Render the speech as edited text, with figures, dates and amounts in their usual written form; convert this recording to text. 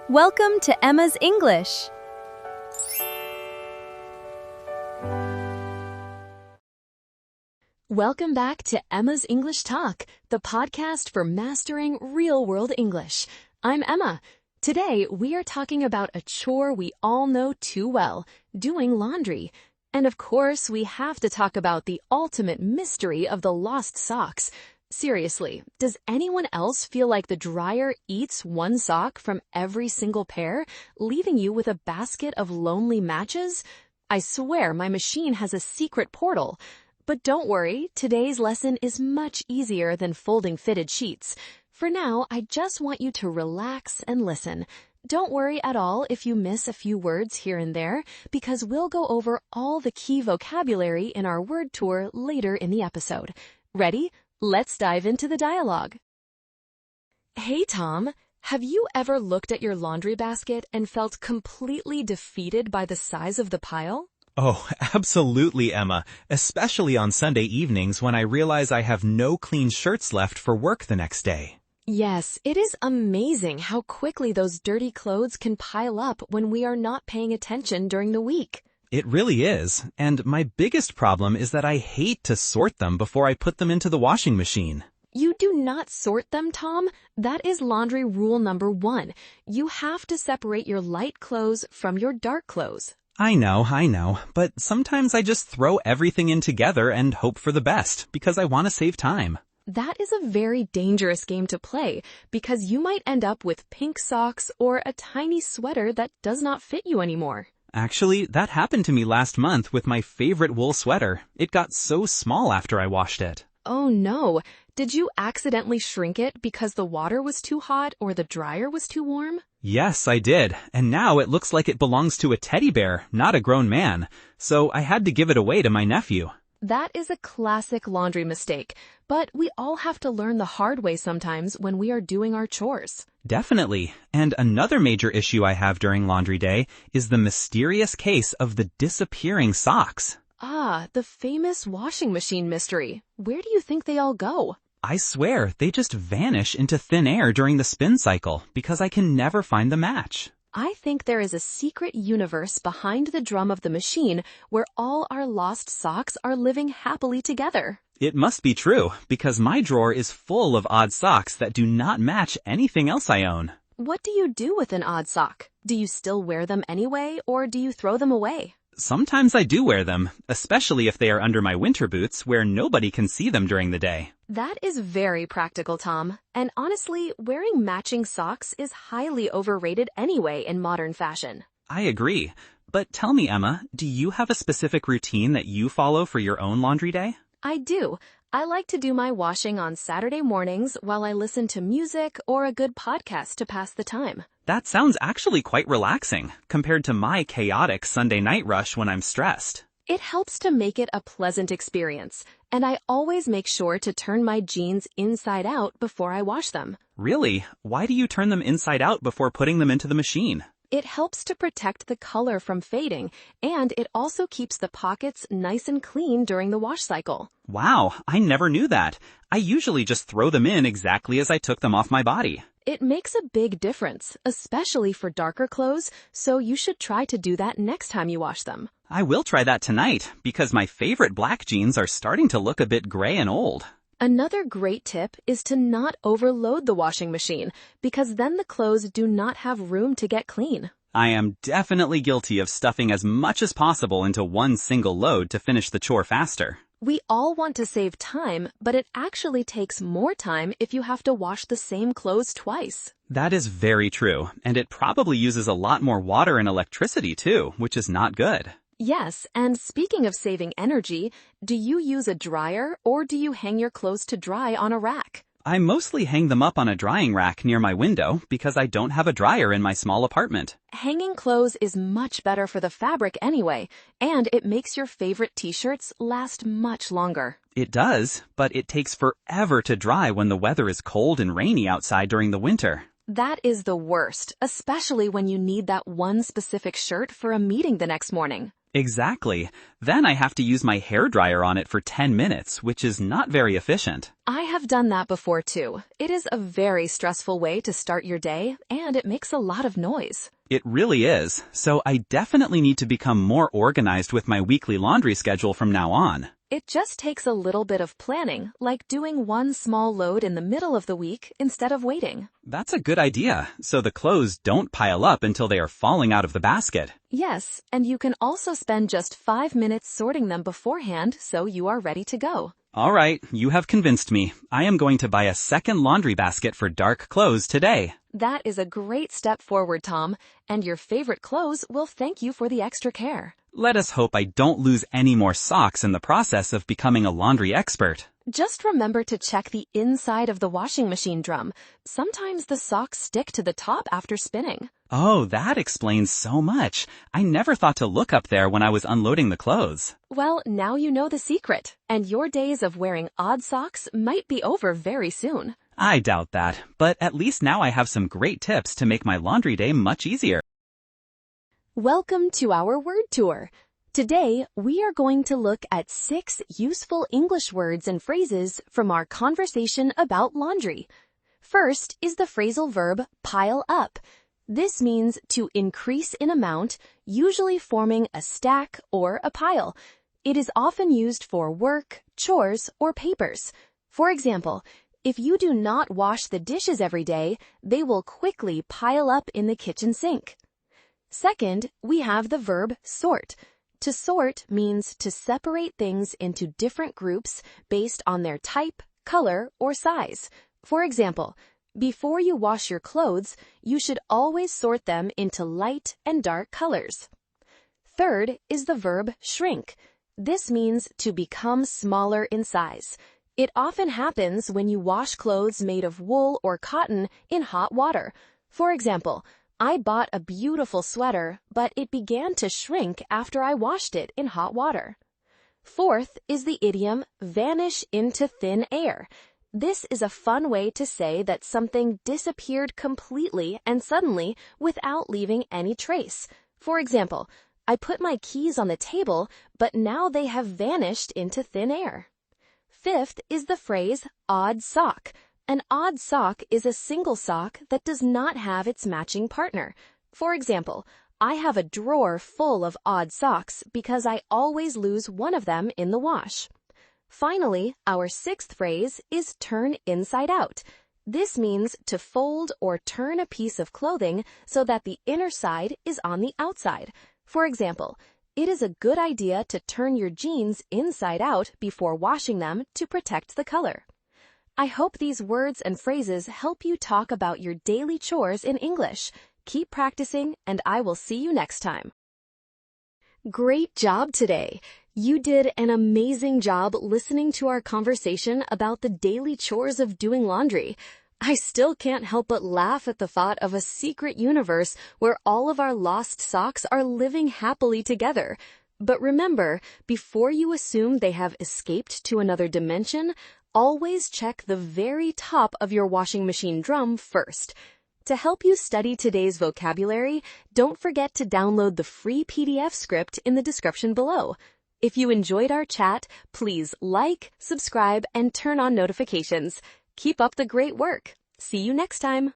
Welcome to Emma's English. Welcome back to Emma's English Talk, the podcast for mastering real-world English. I'm Emma. Today, we are talking about a chore we all know too well, doing laundry. And of course, we have to talk about the ultimate mystery of the lost socks. Seriously, does anyone else feel like the dryer eats one sock from every single pair, leaving you with a basket of lonely matches? I swear my machine has a secret portal. But don't worry, today's lesson is much easier than folding fitted sheets. For now, I just want you to relax and listen. Don't worry at all if you miss a few words here and there, because we'll go over all the key vocabulary in our word tour later in the episode. Ready? Let's dive into the dialogue. Hey, Tom, have you ever looked at your laundry basket and felt completely defeated by the size of the pile? Oh, absolutely, Emma, especially on Sunday evenings when I realize I have no clean shirts left for work the next day. Yes, it is amazing how quickly those dirty clothes can pile up when we are not paying attention during the week. It really is, and my biggest problem is that I hate to sort them before I put them into the washing machine. You do not sort them, Tom. That is laundry rule number 1. You have to separate your light clothes from your dark clothes. I know, but sometimes I just throw everything in together and hope for the best because I want to save time. That is a very dangerous game to play because you might end up with pink socks or a tiny sweater that does not fit you anymore. Actually, that happened to me last month with my favorite wool sweater. It got so small after I washed it. Oh no, did you accidentally shrink it because the water was too hot or the dryer was too warm? Yes, I did, and now it looks like it belongs to a teddy bear, not a grown man, so I had to give it away to my nephew. That is a classic laundry mistake, but we all have to learn the hard way sometimes when we are doing our chores. Definitely, and another major issue I have during laundry day is the mysterious case of the disappearing socks. Ah, the famous washing machine mystery. Where do you think they all go? I swear, they just vanish into thin air during the spin cycle because I can never find the match. I think there is a secret universe behind the drum of the machine where all our lost socks are living happily together. It must be true, because my drawer is full of odd socks that do not match anything else I own. What do you do with an odd sock? Do you still wear them anyway, or do you throw them away? Sometimes I do wear them, especially if they are under my winter boots where nobody can see them during the day. That is very practical, Tom. And honestly, wearing matching socks is highly overrated anyway in modern fashion. I agree. But tell me, Emma, do you have a specific routine that you follow for your own laundry day? I do. I like to do my washing on Saturday mornings while I listen to music or a good podcast to pass the time. That sounds actually quite relaxing compared to my chaotic Sunday night rush when I'm stressed. It helps to make it a pleasant experience, and I always make sure to turn my jeans inside out before I wash them. Really? Why do you turn them inside out before putting them into the machine? It helps to protect the color from fading, and it also keeps the pockets nice and clean during the wash cycle. Wow, I never knew that. I usually just throw them in exactly as I took them off my body. It makes a big difference, especially for darker clothes, so you should try to do that next time you wash them. I will try that tonight, because my favorite black jeans are starting to look a bit gray and old. Another great tip is to not overload the washing machine, because then the clothes do not have room to get clean. I am definitely guilty of stuffing as much as possible into one single load to finish the chore faster. We all want to save time, but it actually takes more time if you have to wash the same clothes twice. That is very true, and it probably uses a lot more water and electricity too, which is not good. Yes, and speaking of saving energy, do you use a dryer or do you hang your clothes to dry on a rack? I mostly hang them up on a drying rack near my window because I don't have a dryer in my small apartment. Hanging clothes is much better for the fabric anyway, and it makes your favorite t-shirts last much longer. It does, but it takes forever to dry when the weather is cold and rainy outside during the winter. That is the worst, especially when you need that one specific shirt for a meeting the next morning. Exactly. Then I have to use my hairdryer on it for 10 minutes, which is not very efficient. I have done that before too. It is a very stressful way to start your day, and it makes a lot of noise. It really is, so I definitely need to become more organized with my weekly laundry schedule from now on. It just takes a little bit of planning, like doing one small load in the middle of the week instead of waiting. That's a good idea, so the clothes don't pile up until they are falling out of the basket. Yes, and you can also spend just 5 minutes sorting them beforehand so you are ready to go. All right, you have convinced me. I am going to buy a second laundry basket for dark clothes today. That is a great step forward, Tom, and your favorite clothes will thank you for the extra care. Let us hope I don't lose any more socks in the process of becoming a laundry expert. Just remember to check the inside of the washing machine drum. Sometimes the socks stick to the top after spinning. Oh, that explains so much. I never thought to look up there when I was unloading the clothes. Well, now you know the secret, and your days of wearing odd socks might be over very soon. I doubt that, but at least now I have some great tips to make my laundry day much easier. Welcome to our word tour. Today, we are going to look at 6 useful English words and phrases from our conversation about laundry. First is the phrasal verb pile up. This means to increase in amount, usually forming a stack or a pile. It is often used for work, chores, or papers. For example, if you do not wash the dishes every day, they will quickly pile up in the kitchen sink. Second, we have the verb sort. To sort means to separate things into different groups based on their type, color, or size. For example, before you wash your clothes, you should always sort them into light and dark colors. Third is the verb shrink. This means to become smaller in size. It often happens when you wash clothes made of wool or cotton in hot water. For example, I bought a beautiful sweater, but it began to shrink after I washed it in hot water. Fourth is the idiom vanish into thin air. This is a fun way to say that something disappeared completely and suddenly without leaving any trace. For example, I put my keys on the table, but now they have vanished into thin air. Fifth is the phrase odd sock. An odd sock is a single sock that does not have its matching partner. For example, I have a drawer full of odd socks because I always lose one of them in the wash. Finally, our 6th phrase is turn inside out. This means to fold or turn a piece of clothing so that the inner side is on the outside. For example, it is a good idea to turn your jeans inside out before washing them to protect the color. I hope these words and phrases help you talk about your daily chores in English. Keep practicing, and I will see you next time. Great job today! You did an amazing job listening to our conversation about the daily chores of doing laundry. I still can't help but laugh at the thought of a secret universe where all of our lost socks are living happily together. But remember, before you assume they have escaped to another dimension, always check the very top of your washing machine drum first. To help you study today's vocabulary, don't forget to download the free PDF script in the description below. If you enjoyed our chat, please like, subscribe, and turn on notifications. Keep up the great work. See you next time.